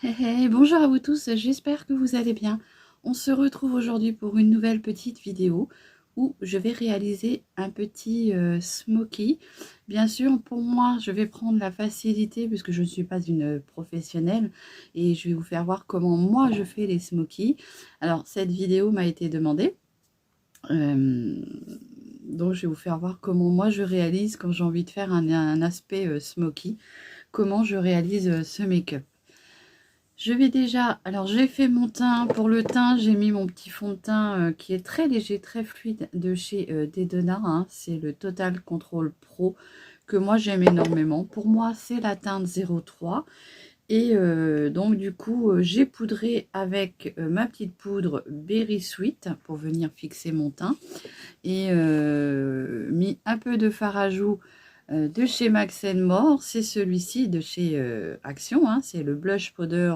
Hey, hey, bonjour à vous tous, j'espère que vous allez bien. On se retrouve aujourd'hui pour une nouvelle petite vidéo où je vais réaliser un petit smoky. Bien sûr, pour moi, je vais prendre la facilité puisque je ne suis pas une professionnelle et je vais vous faire voir comment moi je fais les smokies. Alors, cette vidéo m'a été demandée. euh, donc, je vais vous faire voir comment moi je réalise quand j'ai envie de faire un aspect smoky, comment je réalise ce make-up. Je vais déjà, alors j'ai fait mon teint, pour le teint j'ai mis mon petit fond de teint qui est très léger, très fluide de chez Dedona, hein. C'est le Total Control Pro que moi j'aime énormément. Pour moi c'est la teinte 03 et donc du coup j'ai poudré avec ma petite poudre Berry Sweet pour venir fixer mon teint et mis un peu de fard à joues de chez Max More, c'est celui-ci de chez Action, hein. C'est le blush powder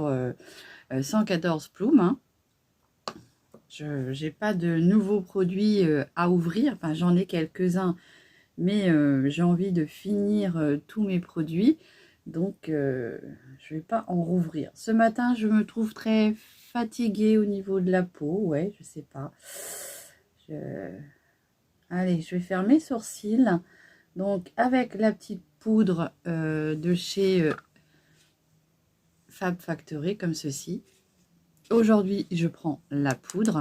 114 plumes, hein. Je n'ai pas de nouveaux produits à ouvrir, enfin j'en ai quelques-uns, mais j'ai envie de finir tous mes produits, donc je ne vais pas en rouvrir. Ce matin, je me trouve très fatiguée au niveau de la peau, ouais, je sais pas. Allez, je vais faire mes sourcils, donc avec la petite poudre de chez Fab Factory, comme ceci. Aujourd'hui, je prends la poudre.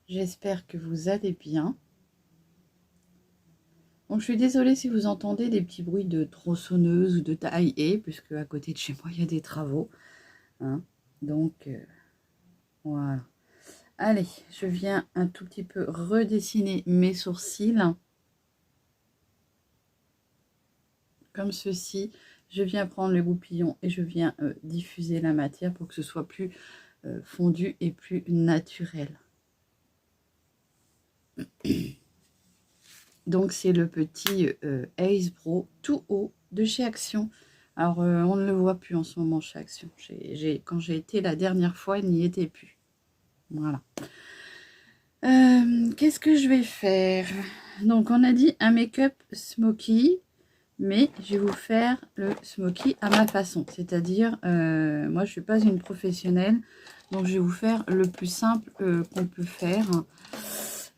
J'espère que vous allez bien. Donc, je suis désolée si vous entendez des petits bruits de tronçonneuse ou de taille-haie, puisque à côté de chez moi, il y a des travaux, hein. Donc, voilà. Allez, je viens un tout petit peu redessiner mes sourcils. Comme ceci. Je viens prendre le goupillon et je viens diffuser la matière pour que ce soit plus fondu et plus naturel. Donc c'est le petit Ace Pro tout haut de chez Action. Alors on ne le voit plus en ce moment chez Action. Quand j'ai été la dernière fois, il n'y était plus. Voilà. Qu'est-ce que je vais faire? Donc on a dit un make-up smoky, mais je vais vous faire le smoky à ma façon. C'est-à-dire, moi je ne suis pas une professionnelle, donc je vais vous faire le plus simple qu'on peut faire.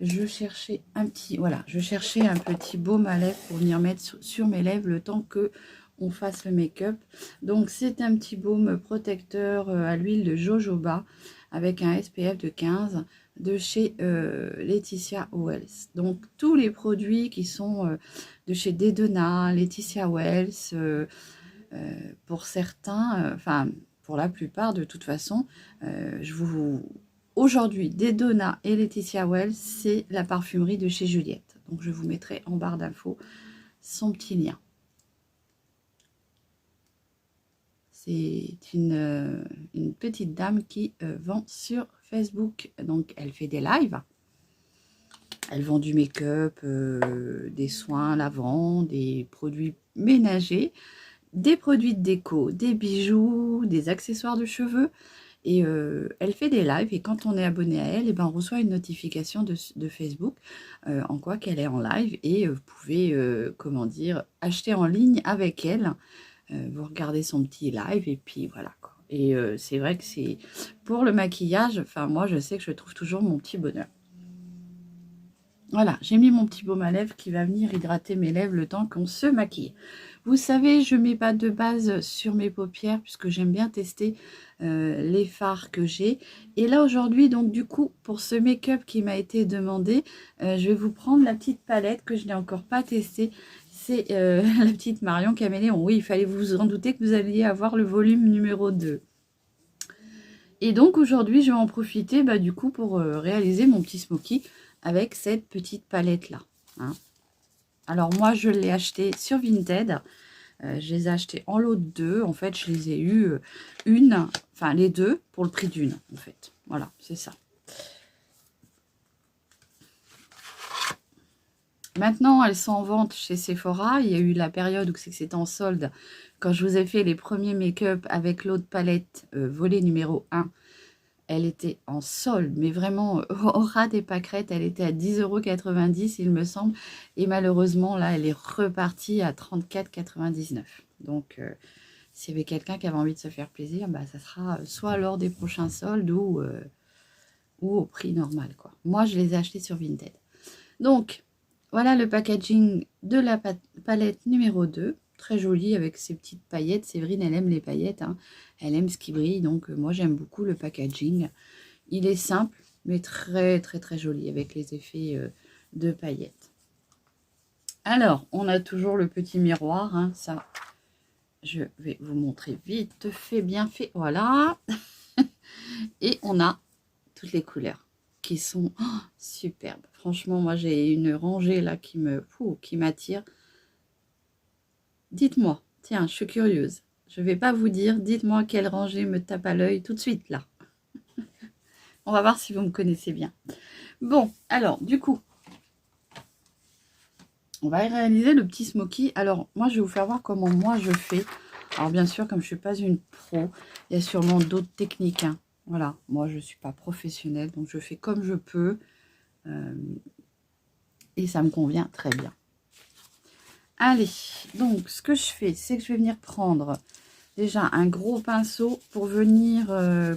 Je cherchais un petit, voilà, je cherchais un petit baume à lèvres pour venir mettre sur mes lèvres le temps que on fasse le make-up. Donc c'est un petit baume protecteur à l'huile de jojoba avec un SPF de 15 de chez Laetitia Wells. Donc tous les produits qui sont de chez Dedona, Laetitia Wells, pour certains, enfin pour la plupart de toute façon, je vous aujourd'hui, Dedona et Laetitia Wells, c'est la parfumerie de chez Juliette. Donc, je vous mettrai en barre d'infos son petit lien. C'est une petite dame qui vend sur Facebook. Donc, elle fait des lives. Elle vend du make-up, des soins lavants, des produits ménagers, des produits de déco, des bijoux, des accessoires de cheveux. Et elle fait des lives et quand on est abonné à elle, et ben on reçoit une notification de Facebook en quoi qu'elle est en live et vous pouvez, comment dire, acheter en ligne avec elle. Vous regardez son petit live et puis voilà, quoi. Et c'est vrai que c'est pour le maquillage, enfin moi je sais que je trouve toujours mon petit bonheur. Voilà, j'ai mis mon petit baume à lèvres qui va venir hydrater mes lèvres le temps qu'on se maquille. Vous savez, je ne mets pas de base sur mes paupières puisque j'aime bien tester les fards que j'ai. Et là, aujourd'hui, donc du coup, pour ce make-up qui m'a été demandé, je vais vous prendre la petite palette que je n'ai encore pas testée. C'est la petite Marion Caméléon. Oui, il fallait vous en douter que vous alliez avoir le volume numéro 2. Et donc, aujourd'hui, je vais en profiter du coup pour réaliser mon petit smoky avec cette petite palette-là, hein. Alors, moi, je l'ai acheté sur Vinted. Je les ai achetés en lot de 2. En fait, je les ai eu les deux pour le prix d'une, en fait. Voilà, c'est ça. Maintenant, elles sont en vente chez Sephora. Il y a eu la période où c'était en solde. Quand je vous ai fait les premiers make-up avec l'autre palette volet numéro 1, elle était en solde, mais vraiment au ras des pâquerettes. Elle était à 10,90 €, il me semble. Et malheureusement, là, elle est repartie à 34,99 €. Donc, s'il y avait quelqu'un qui avait envie de se faire plaisir, bah, ça sera soit lors des prochains soldes ou au prix normal, quoi. Moi, je les ai achetés sur Vinted. Donc, voilà le packaging de la palette numéro 2. Très jolie avec ses petites paillettes. Séverine, elle aime les paillettes, hein. Elle aime ce qui brille. Donc, moi, j'aime beaucoup le packaging. Il est simple, mais très, très, très joli avec les effets de paillettes. Alors, on a toujours le petit miroir. Hein, ça, je vais vous montrer vite fait, bien fait. Voilà. Et on a toutes les couleurs qui sont superbes. Franchement, moi, j'ai une rangée là qui m'attire. Dites-moi, tiens, je suis curieuse. Je ne vais pas vous dire, dites-moi quelle rangée me tape à l'œil tout de suite là. On va voir si vous me connaissez bien. Bon, alors, du coup, on va réaliser le petit smoky. Alors, moi, je vais vous faire voir comment moi je fais. Alors, bien sûr, comme je ne suis pas une pro, il y a sûrement d'autres techniques. Hein. Voilà, moi, je ne suis pas professionnelle, donc je fais comme je peux. Et ça me convient très bien. Allez, donc, ce que je fais, c'est que je vais venir prendre déjà un gros pinceau pour venir,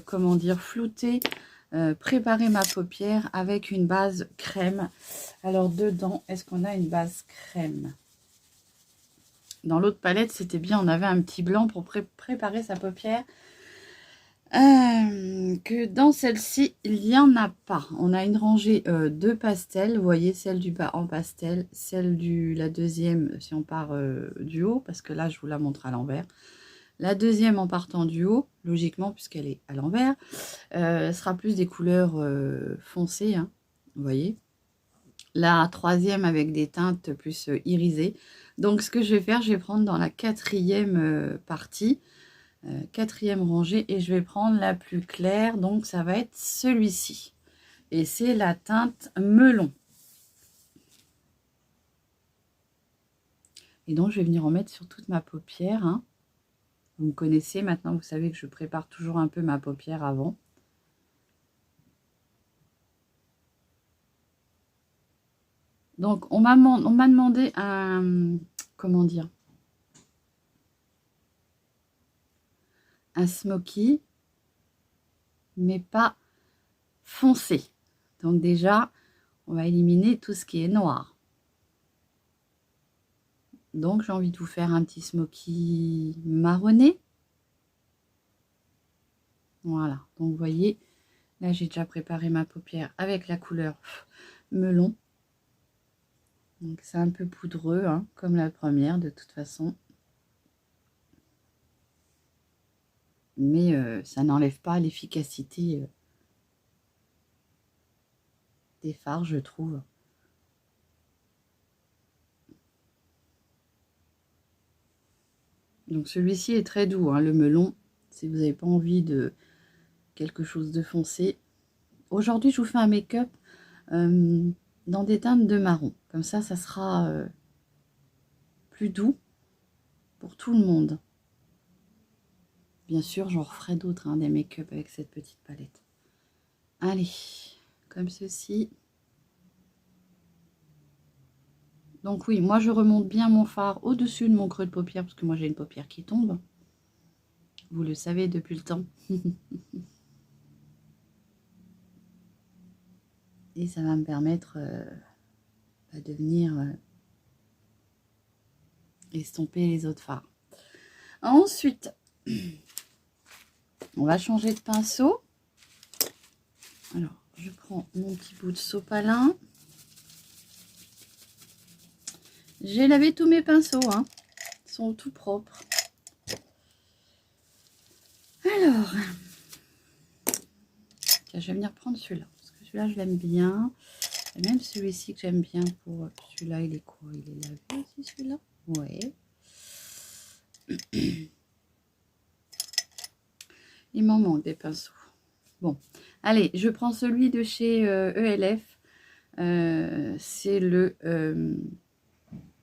comment dire, flouter, préparer ma paupière avec une base crème. Alors, dedans, est-ce qu'on a une base crème? Dans l'autre palette, c'était bien, on avait un petit blanc pour préparer sa paupière. Que dans celle-ci, il n'y en a pas. On a une rangée de pastels. Vous voyez, celle du bas en pastel, celle la deuxième, si on part du haut, parce que là, je vous la montre à l'envers. La deuxième en partant du haut, logiquement, puisqu'elle est à l'envers, sera plus des couleurs foncées, hein, vous voyez. La troisième avec des teintes plus irisées. Donc, ce que je vais faire, je vais prendre dans la quatrième partie, quatrième rangée, et je vais prendre la plus claire. Donc, ça va être celui-ci. Et c'est la teinte melon. Et donc, je vais venir en mettre sur toute ma paupière, hein. Vous me connaissez maintenant, vous savez que je prépare toujours un peu ma paupière avant. Donc, on m'a demandé un, comment dire, un smoky, mais pas foncé. Donc déjà, on va éliminer tout ce qui est noir. Donc, j'ai envie de vous faire un petit smoky marronné. Voilà, donc vous voyez, là j'ai déjà préparé ma paupière avec la couleur melon. Donc c'est un peu poudreux, hein, comme la première de toute façon. Mais ça n'enlève pas l'efficacité des fards, je trouve. Donc celui-ci est très doux, hein, le melon, si vous n'avez pas envie de quelque chose de foncé. Aujourd'hui, je vous fais un make-up dans des teintes de marron. Comme ça sera plus doux pour tout le monde. Bien sûr, j'en referai d'autres, hein, des make-up avec cette petite palette. Allez, comme ceci. Donc oui, moi je remonte bien mon fard au-dessus de mon creux de paupière, parce que moi j'ai une paupière qui tombe. Vous le savez depuis le temps. Et ça va me permettre de venir estomper les autres fards. Ensuite, on va changer de pinceau. Alors, je prends mon petit bout de sopalin. J'ai lavé tous mes pinceaux, hein. Ils sont tout propres. Alors, tiens, je vais venir prendre celui-là, parce que celui-là, je l'aime bien. Et même celui-ci que j'aime bien pour... Celui-là, il est quoi? Il est lavé aussi, celui-là? Ouais. Il m'en manque des pinceaux. Bon, allez, je prends celui de chez ELF. C'est le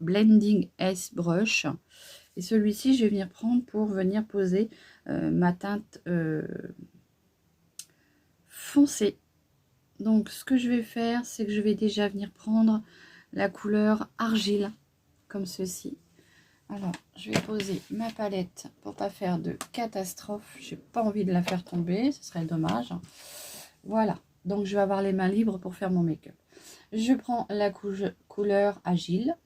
Blending S Brush. Et celui-ci, je vais venir prendre pour venir poser ma teinte foncée. Donc, ce que je vais faire, c'est que je vais déjà venir prendre la couleur argile, comme ceci. Alors, je vais poser ma palette pour pas faire de catastrophe. J'ai pas envie de la faire tomber, ce serait dommage. Voilà, donc je vais avoir les mains libres pour faire mon make-up. Je prends la couleur agile,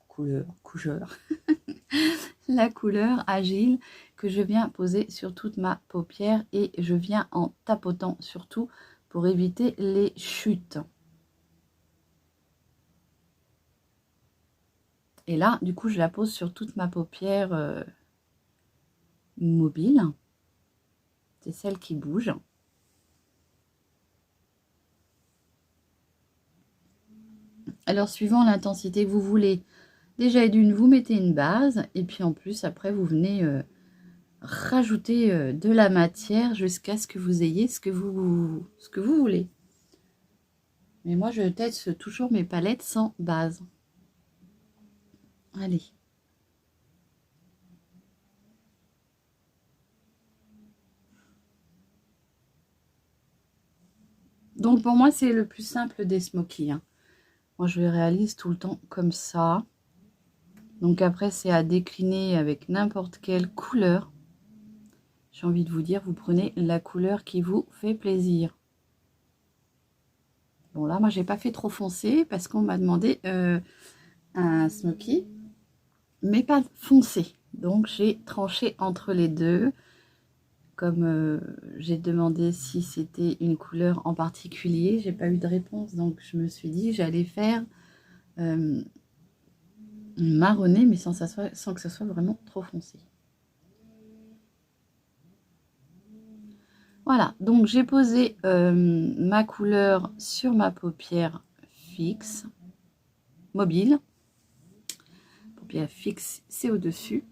la couleur agile que je viens poser sur toute ma paupière et je viens en tapotant surtout pour éviter les chutes. Et là, du coup, je la pose sur toute ma paupière mobile. C'est celle qui bouge. Alors, suivant l'intensité que vous voulez, déjà d'une, vous mettez une base. Et puis, en plus, après, vous venez rajouter de la matière jusqu'à ce que vous ayez ce que vous voulez. Mais moi, je teste toujours mes palettes sans base. Allez. Donc, pour moi, c'est le plus simple des smokies. Hein. Moi, je les réalise tout le temps comme ça. Donc, après, c'est à décliner avec n'importe quelle couleur. J'ai envie de vous dire, vous prenez la couleur qui vous fait plaisir. Bon, là, moi, j'ai pas fait trop foncé parce qu'on m'a demandé un smoky, mais pas foncé. Donc, j'ai tranché entre les deux. Comme j'ai demandé si c'était une couleur en particulier, j'ai pas eu de réponse. Donc, je me suis dit j'allais faire marronné, mais sans que ça soit vraiment trop foncé. Voilà, donc j'ai posé ma couleur sur ma paupière fixe, mobile. Paupière fixe, c'est au-dessus.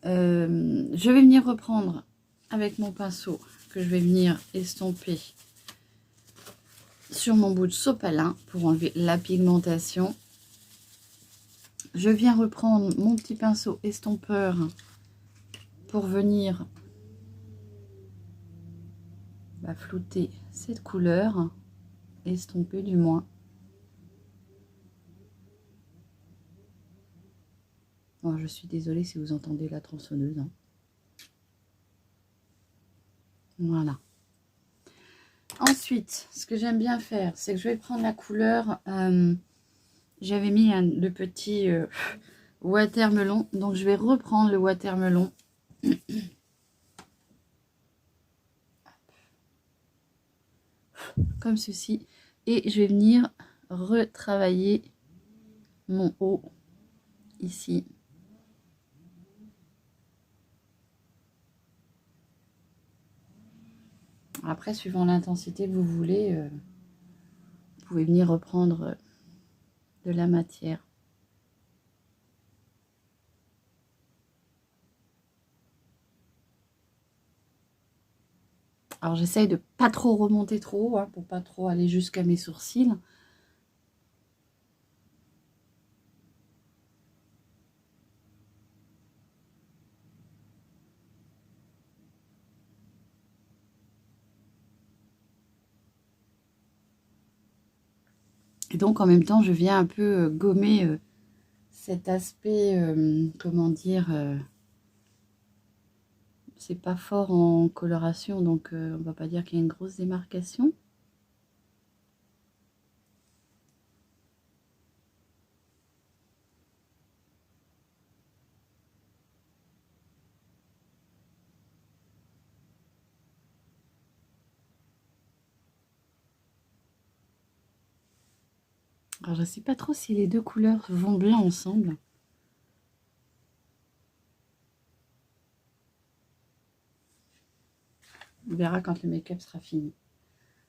Je vais venir reprendre avec mon pinceau que je vais venir estomper sur mon bout de sopalin pour enlever la pigmentation. Je viens reprendre mon petit pinceau estompeur pour venir flouter cette couleur, estomper du moins. Bon, je suis désolée si vous entendez la tronçonneuse. Hein. Voilà. Ensuite, ce que j'aime bien faire, c'est que je vais prendre la couleur. J'avais mis le petit watermelon, donc je vais reprendre le watermelon. Comme ceci. Et je vais venir retravailler mon haut ici. Après, suivant l'intensité que vous voulez, vous pouvez venir reprendre de la matière. Alors, j'essaye de pas trop remonter trop haut, hein, pour pas trop aller jusqu'à mes sourcils. Et donc, en même temps, je viens un peu gommer cet aspect, comment dire, c'est pas fort en coloration, donc on va pas dire qu'il y a une grosse démarcation. Alors, je ne sais pas trop si les deux couleurs vont bien ensemble. On verra quand le make-up sera fini.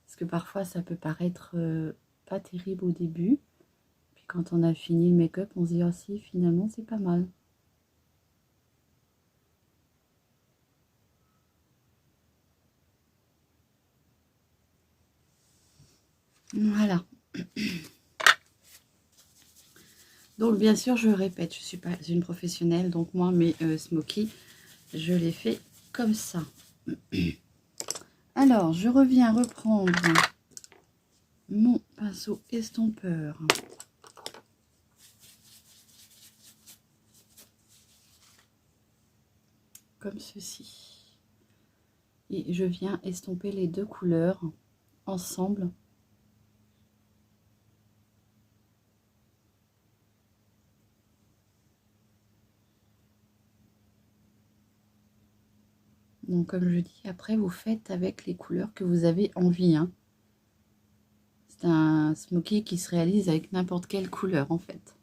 Parce que parfois, ça peut paraître pas terrible au début. Puis quand on a fini le make-up, on se dit, oh si, finalement, c'est pas mal. Voilà. Donc, bien sûr, je répète, je ne suis pas une professionnelle. Donc, moi, mes smokies, je les fais comme ça. Alors, je reviens reprendre mon pinceau estompeur. comme ceci. Et je viens estomper les deux couleurs ensemble. Donc comme je dis, après vous faites avec les couleurs que vous avez envie, hein. C'est un smoky qui se réalise avec n'importe quelle couleur en fait.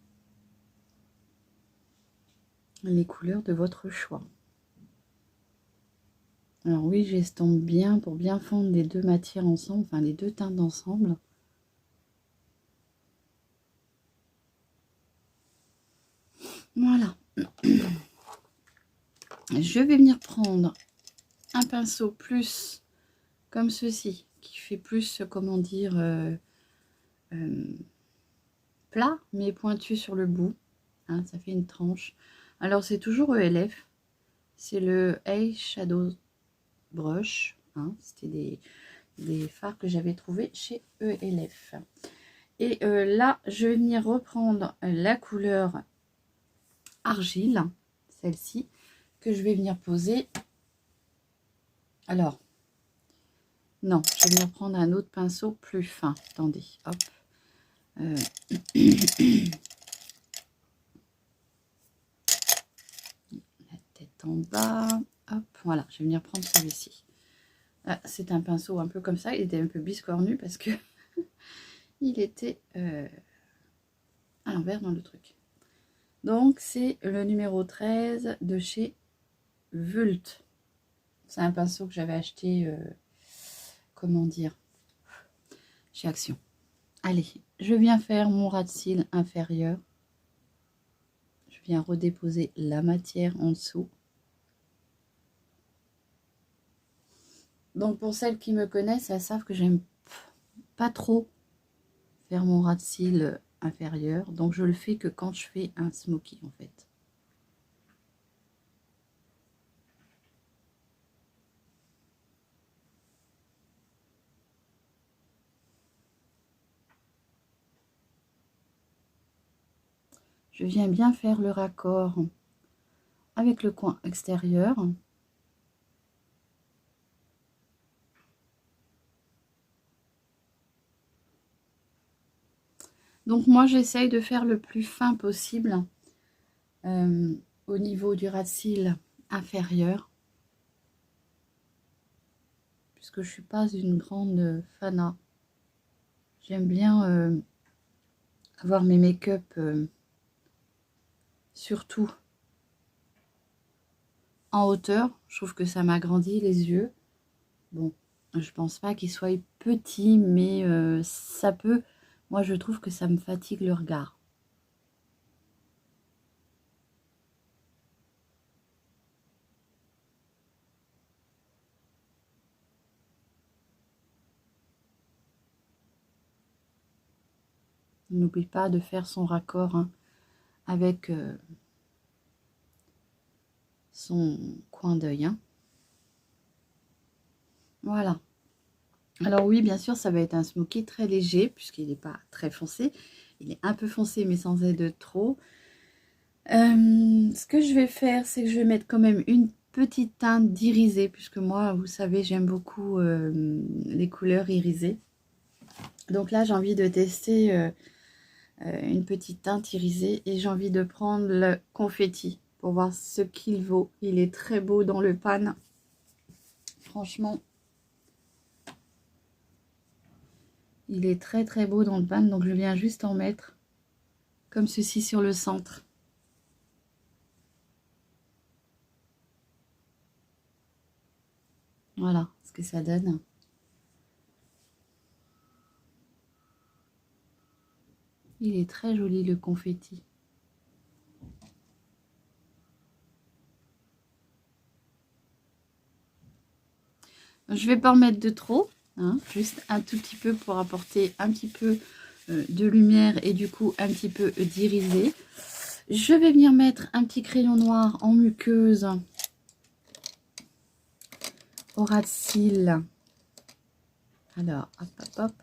Les couleurs de votre choix. Alors oui, j'estompe bien pour bien fondre les deux matières ensemble, enfin les deux teintes ensemble. Voilà. Je vais venir prendre un pinceau plus comme ceci, qui fait plus, comment dire, plat, mais pointu sur le bout. Hein, ça fait une tranche. Alors c'est toujours ELF. C'est le Eye Shadow Brush. Hein, c'était des fards que j'avais trouvé chez ELF. Et là, je vais venir reprendre la couleur argile, celle-ci, que je vais venir poser. Alors, non, je vais venir prendre un autre pinceau plus fin. Attendez, hop. La tête en bas. Hop, voilà, je vais venir prendre celui-ci. Ah, c'est un pinceau un peu comme ça. Il était un peu biscornu parce que il était à l'envers dans le truc. Donc, c'est le numéro 13 de chez Vult. C'est un pinceau que j'avais acheté, comment dire, chez Action. Allez, je viens faire mon ras de cils inférieur. Je viens redéposer la matière en dessous. Donc, pour celles qui me connaissent, elles savent que j'aime pas trop faire mon ras de cils inférieur. Donc, je le fais que quand je fais un smoky, en fait. Je viens bien faire le raccord avec le coin extérieur. Donc moi j'essaye de faire le plus fin possible au niveau du ras de cils inférieur. Puisque je suis pas une grande fana. J'aime bien avoir mes make-up surtout en hauteur. Je trouve que ça m'agrandit les yeux. Bon, je pense pas qu'ils soient petits, mais ça peut. Moi, je trouve que ça me fatigue le regard. N'oublie pas de faire son raccord hein, avec son coin d'œil. Hein. Voilà. Alors oui, bien sûr, ça va être un smoky très léger, puisqu'il n'est pas très foncé. Il est un peu foncé, mais sans être trop. Ce que je vais faire, c'est que je vais mettre quand même une petite teinte d'irisé, puisque moi, vous savez, j'aime beaucoup les couleurs irisées. Donc là, j'ai envie de tester une petite teinte irisée et j'ai envie de prendre le confetti pour voir ce qu'il vaut. Il est très beau dans le pan. Franchement, il est très très beau dans le pan. Donc je viens juste en mettre comme ceci sur le centre. Voilà ce que ça donne. Il est très joli le confetti. Je vais pas en mettre de trop, hein, juste un tout petit peu pour apporter un petit peu de lumière et du coup un petit peu d'irisé. Je vais venir mettre un petit crayon noir en muqueuse au ras de cils. Alors, hop, hop, hop.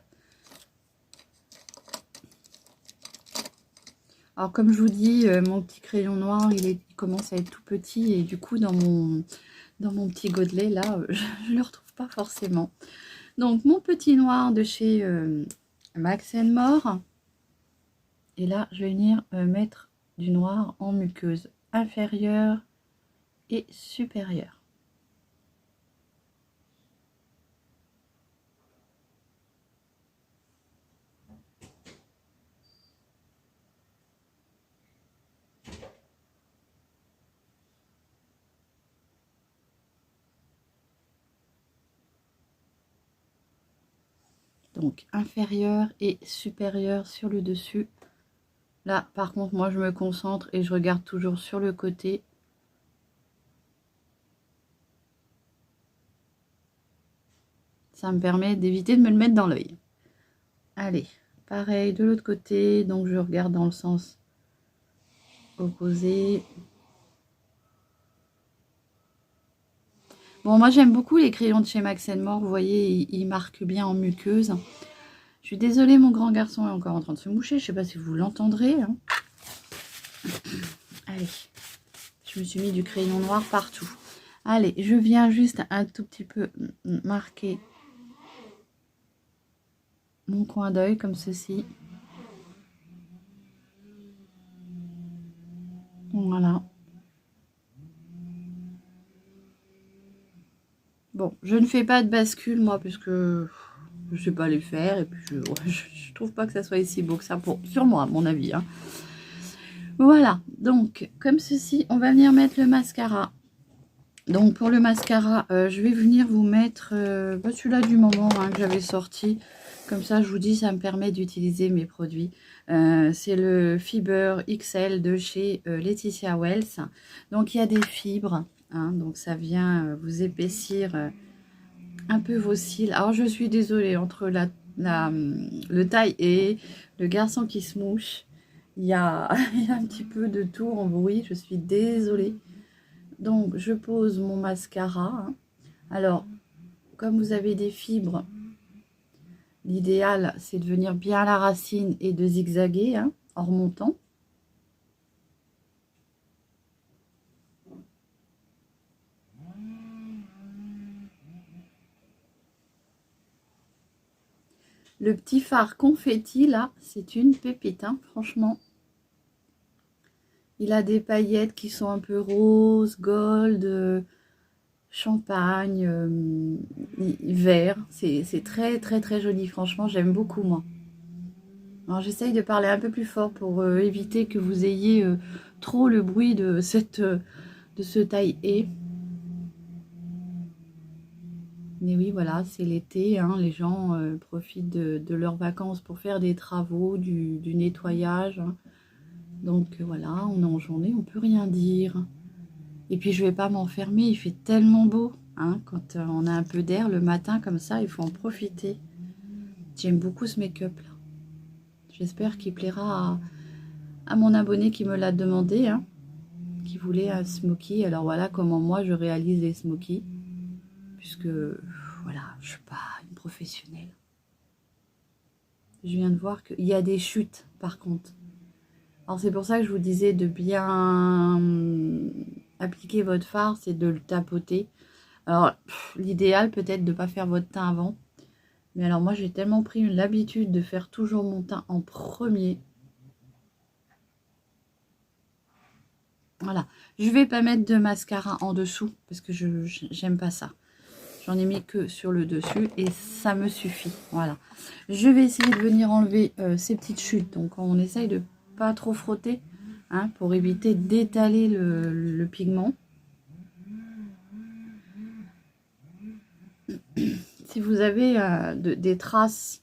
Alors, comme je vous dis, mon petit crayon noir, il commence à être tout petit et du coup dans mon petit godelet là, je ne le retrouve pas forcément. Donc mon petit noir de chez Max More. Et là, je vais venir mettre du noir en muqueuse inférieure et supérieure. Donc inférieur et supérieur sur le dessus. Là, par contre, moi, je me concentre et je regarde toujours sur le côté. Ça me permet d'éviter de me le mettre dans l'œil. Allez, pareil de l'autre côté. Donc, je regarde dans le sens opposé. Bon, moi, j'aime beaucoup les crayons de chez Max More. Vous voyez, ils marquent bien en muqueuse. Je suis désolée, mon grand garçon est encore en train de se moucher. Je ne sais pas si vous l'entendrez. Hein. Allez, je me suis mis du crayon noir partout. Allez, je viens juste un tout petit peu marquer mon coin d'œil comme ceci. Voilà. Bon, je ne fais pas de bascule, moi, puisque je ne sais pas les faire. Et puis, je trouve pas que ça soit si beau que ça, sur moi, à mon avis. Hein. Voilà, donc, comme ceci, on va venir mettre le mascara. Donc, pour le mascara, je vais venir vous mettre celui-là du moment hein, que j'avais sorti. Comme ça, je vous dis, ça me permet d'utiliser mes produits. C'est le Fiber XL de chez Laetitia Wells. Donc, il y a des fibres. Hein, donc, ça vient vous épaissir un peu vos cils. Alors, je suis désolée, entre le taille et le garçon qui se mouche, il y a un petit peu de tout en bruit. Je suis désolée. Donc, je pose mon mascara. Hein. Alors, comme vous avez des fibres, l'idéal, c'est de venir bien à la racine et de zigzaguer hein, en remontant. Le petit fard confetti, là, c'est une pépite, hein, franchement. Il a des paillettes qui sont un peu roses, gold, champagne, vert. C'est très, très, très joli. Franchement, j'aime beaucoup, moi. Alors, j'essaye de parler un peu plus fort pour éviter que vous ayez trop le bruit de ce taille-haie. Mais oui, voilà, c'est l'été. Hein, les gens profitent de leurs vacances pour faire des travaux, du nettoyage. Hein. Donc, voilà, on est en journée, on ne peut rien dire. Et puis, je ne vais pas m'enfermer. Il fait tellement beau. Hein, quand on a un peu d'air le matin comme ça, il faut en profiter. J'aime beaucoup ce make-up là. J'espère qu'il plaira à mon abonné qui me l'a demandé, hein, qui voulait un smoky. Alors voilà comment moi je réalise les smokies. Puisque, voilà, je ne suis pas une professionnelle. Je viens de voir qu'il y a des chutes par contre. Alors c'est pour ça que je vous disais de bien appliquer votre fard, c'est de le tapoter. Alors l'idéal peut-être de ne pas faire votre teint avant. Mais alors moi j'ai tellement pris l'habitude de faire toujours mon teint en premier. Voilà. Je ne vais pas mettre de mascara en dessous parce que j'aime pas ça. J'en ai mis que sur le dessus et ça me suffit. Voilà. Je vais essayer de venir enlever ces petites chutes. Donc on essaye de pas trop frotter hein, pour éviter d'étaler le pigment. Si vous avez des traces,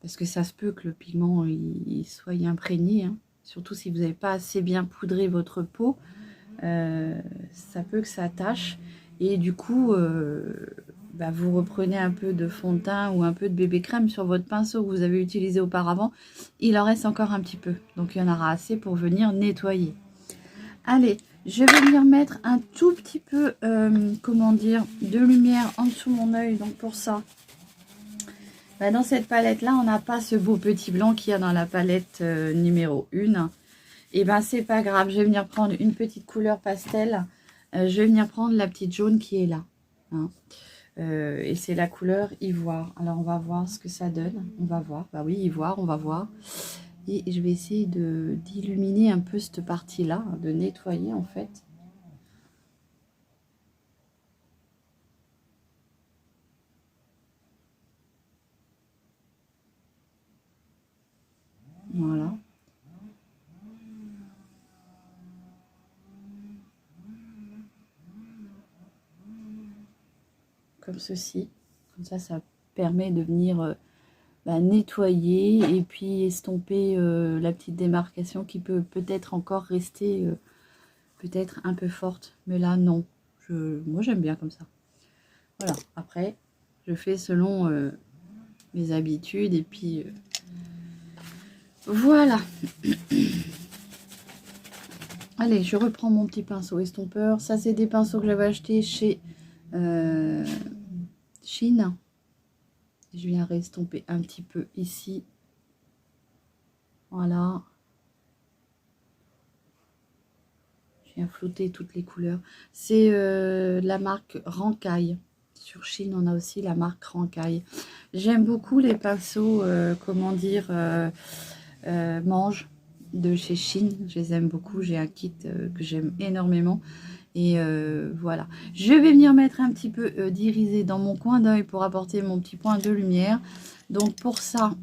parce que ça se peut que le pigment il soit imprégné, hein, surtout si vous n'avez pas assez bien poudré votre peau, ça peut que ça tâche. Et du coup, vous reprenez un peu de fond de teint ou un peu de bébé crème sur votre pinceau que vous avez utilisé auparavant. Il en reste encore un petit peu. Donc, il y en aura assez pour venir nettoyer. Allez, je vais venir mettre un tout petit peu, comment dire, de lumière en dessous de mon œil. Donc, pour ça, dans cette palette-là, on n'a pas ce beau petit blanc qu'il y a dans la palette numéro 1. Et ben c'est pas grave, je vais venir prendre une petite couleur pastel. Je vais venir prendre la petite jaune qui est là. Hein. Et c'est la couleur ivoire. Alors on va voir ce que ça donne. On va voir. Bah oui, ivoire, on va voir. Et je vais essayer d'illuminer un peu cette partie-là, de nettoyer en fait. Voilà. Comme ceci. Comme ça permet de venir nettoyer et puis estomper la petite démarcation qui peut peut-être encore rester peut-être un peu forte. Mais là, non. Moi, j'aime bien comme ça. Voilà. Après, je fais selon mes habitudes et puis voilà. Allez, je reprends mon petit pinceau estompeur. Ça, c'est des pinceaux que j'avais achetés chez Chine. Je viens restomper un petit peu ici. Voilà. Je viens flouter toutes les couleurs. C'est la marque Rankai. Sur Chine, on a aussi la marque Rankai. J'aime beaucoup les pinceaux, comment dire, Mange de chez Chine. Je les aime beaucoup. J'ai un kit que j'aime énormément. Et voilà. Je vais venir mettre un petit peu d'irisé dans mon coin d'œil pour apporter mon petit point de lumière. Donc pour ça,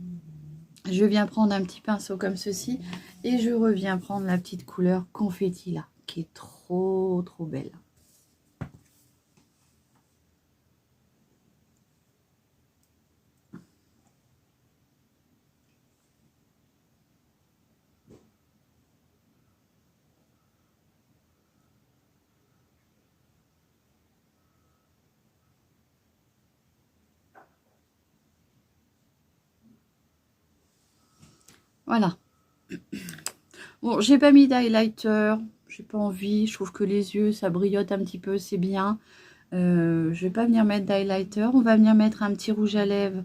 je viens prendre un petit pinceau comme ceci. Et je reviens prendre la petite couleur confetti là, qui est trop belle. Voilà. Bon, j'ai pas mis d'highlighter, j'ai pas envie, je trouve que les yeux, ça brillote un petit peu, c'est bien. Je vais pas venir mettre d'highlighter, on va venir mettre un petit rouge à lèvres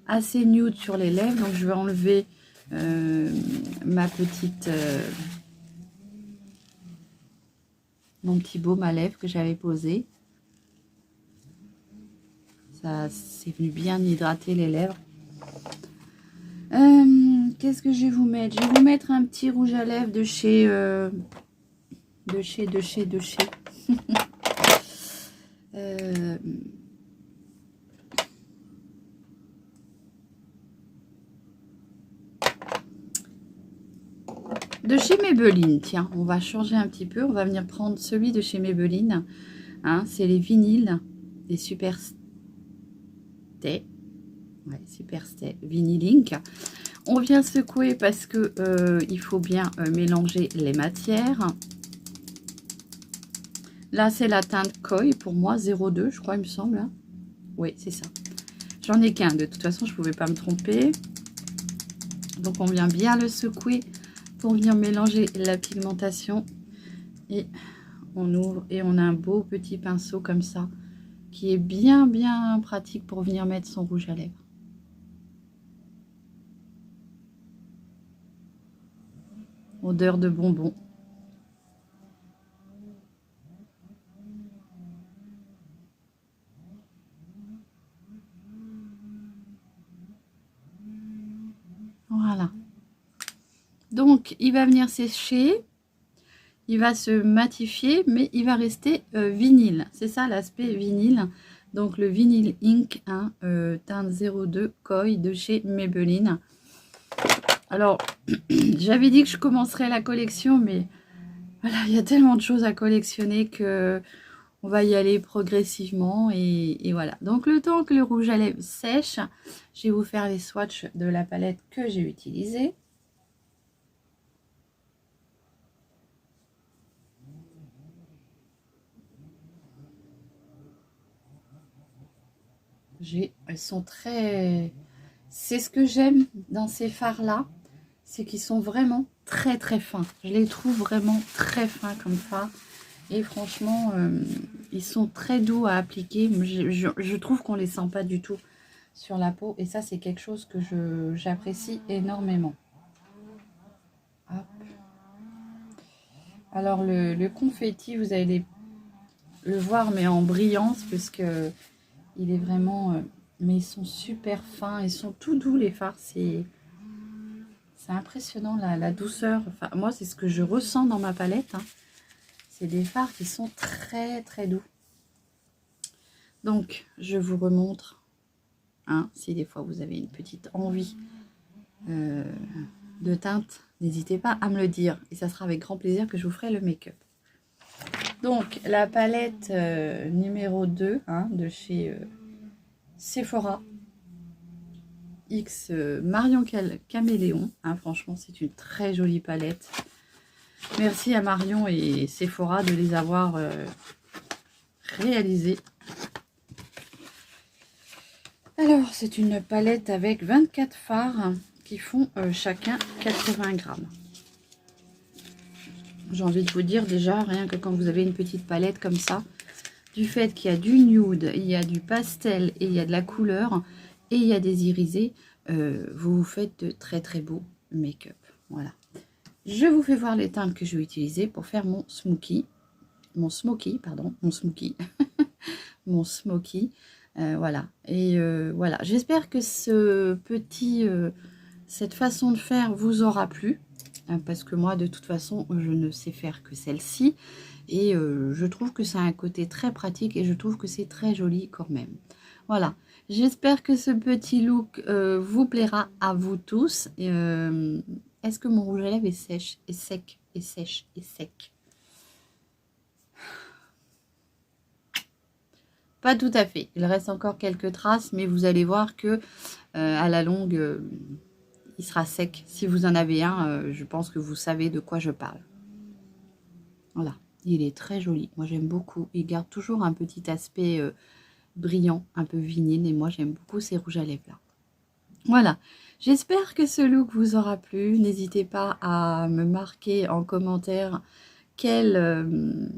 assez nude sur les lèvres. Donc je vais enlever ma petite, mon petit baume à lèvres que j'avais posé. Ça, c'est venu bien hydrater les lèvres. Qu'est-ce que je vais vous mettre? Je vais vous mettre un petit rouge à lèvres de chez de chez Maybelline. Tiens, on va changer un petit peu. On va venir prendre celui de chez Maybelline. Hein, c'est les vinyles des Super Stay. Ouais, Super Stay Vinyl Ink. On vient secouer parce que il faut bien mélanger les matières. Là, c'est la teinte Koi pour moi, 02, je crois, il me semble. Hein. Oui, c'est ça. J'en ai qu'un, de toute façon, je ne pouvais pas me tromper. Donc, on vient bien le secouer pour venir mélanger la pigmentation. Et on ouvre et on a un beau petit pinceau comme ça, qui est bien pratique pour venir mettre son rouge à lèvres. Odeur de bonbons. Voilà. Donc, il va venir sécher. Il va se matifier, mais il va rester vinyle. C'est ça l'aspect vinyle. Donc, le Vinyl Ink, hein, teinte 02 Koi de chez Maybelline. Alors, j'avais dit que je commencerais la collection, mais voilà, il y a tellement de choses à collectionner que on va y aller progressivement. Et voilà. Donc, le temps que le rouge à lèvres sèche, je vais vous faire les swatchs de la palette que j'ai utilisée. Elles sont très... C'est ce que j'aime dans ces fards-là, c'est qu'ils sont vraiment très fins. Je les trouve vraiment très fins comme fards. Et franchement, ils sont très doux à appliquer. Je trouve qu'on ne les sent pas du tout sur la peau. Et ça, c'est quelque chose que j'apprécie énormément. Hop. Alors le confetti, vous allez le voir, mais en brillance, parce que il est vraiment... mais ils sont super fins, ils sont tout doux les fards, c'est impressionnant la douceur. Enfin, moi, c'est ce que je ressens dans ma palette, hein. C'est des fards qui sont très très doux. Donc, je vous remontre, hein, si des fois vous avez une petite envie de teinte, n'hésitez pas à me le dire. Et ça sera avec grand plaisir que je vous ferai le make-up. Donc, la palette numéro 2, hein, de chez Sephora. X Marion Caméléon, hein, franchement c'est une très jolie palette. Merci à Marion et Sephora de les avoir réalisées. Alors c'est une palette avec 24 fards qui font chacun 80 grammes. J'ai envie de vous dire déjà, rien que quand vous avez une petite palette comme ça, du fait qu'il y a du nude, il y a du pastel et il y a de la couleur et il y a des irisés, vous vous faites de très très beaux make-up. Voilà. Je vous fais voir les teintes que je vais utiliser pour faire mon smoky. Mon smoky. Voilà. Et voilà. J'espère que cette façon de faire vous aura plu. Parce que moi, de toute façon, je ne sais faire que celle-ci. Et je trouve que ça a un côté très pratique et je trouve que c'est très joli quand même. Voilà. J'espère que ce petit look vous plaira à vous tous. Est-ce que mon rouge à lèvres est sèche, est sec, est sèche, est sec? Pas tout à fait. Il reste encore quelques traces, mais vous allez voir que à la longue, il sera sec. Si vous en avez un, je pense que vous savez de quoi je parle. Voilà. Il est très joli. Moi, j'aime beaucoup. Il garde toujours un petit aspect brillant, un peu vinyle. Et moi, j'aime beaucoup ces rouges à lèvres là. Voilà. J'espère que ce look vous aura plu. N'hésitez pas à me marquer en commentaire quelle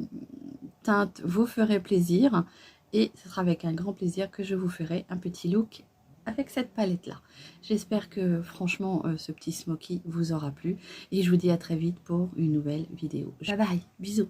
teinte vous ferait plaisir. Et ce sera avec un grand plaisir que je vous ferai un petit look avec cette palette là. J'espère que franchement ce petit smoky vous aura plu. Et je vous dis à très vite pour une nouvelle vidéo. Bye bye, bisous.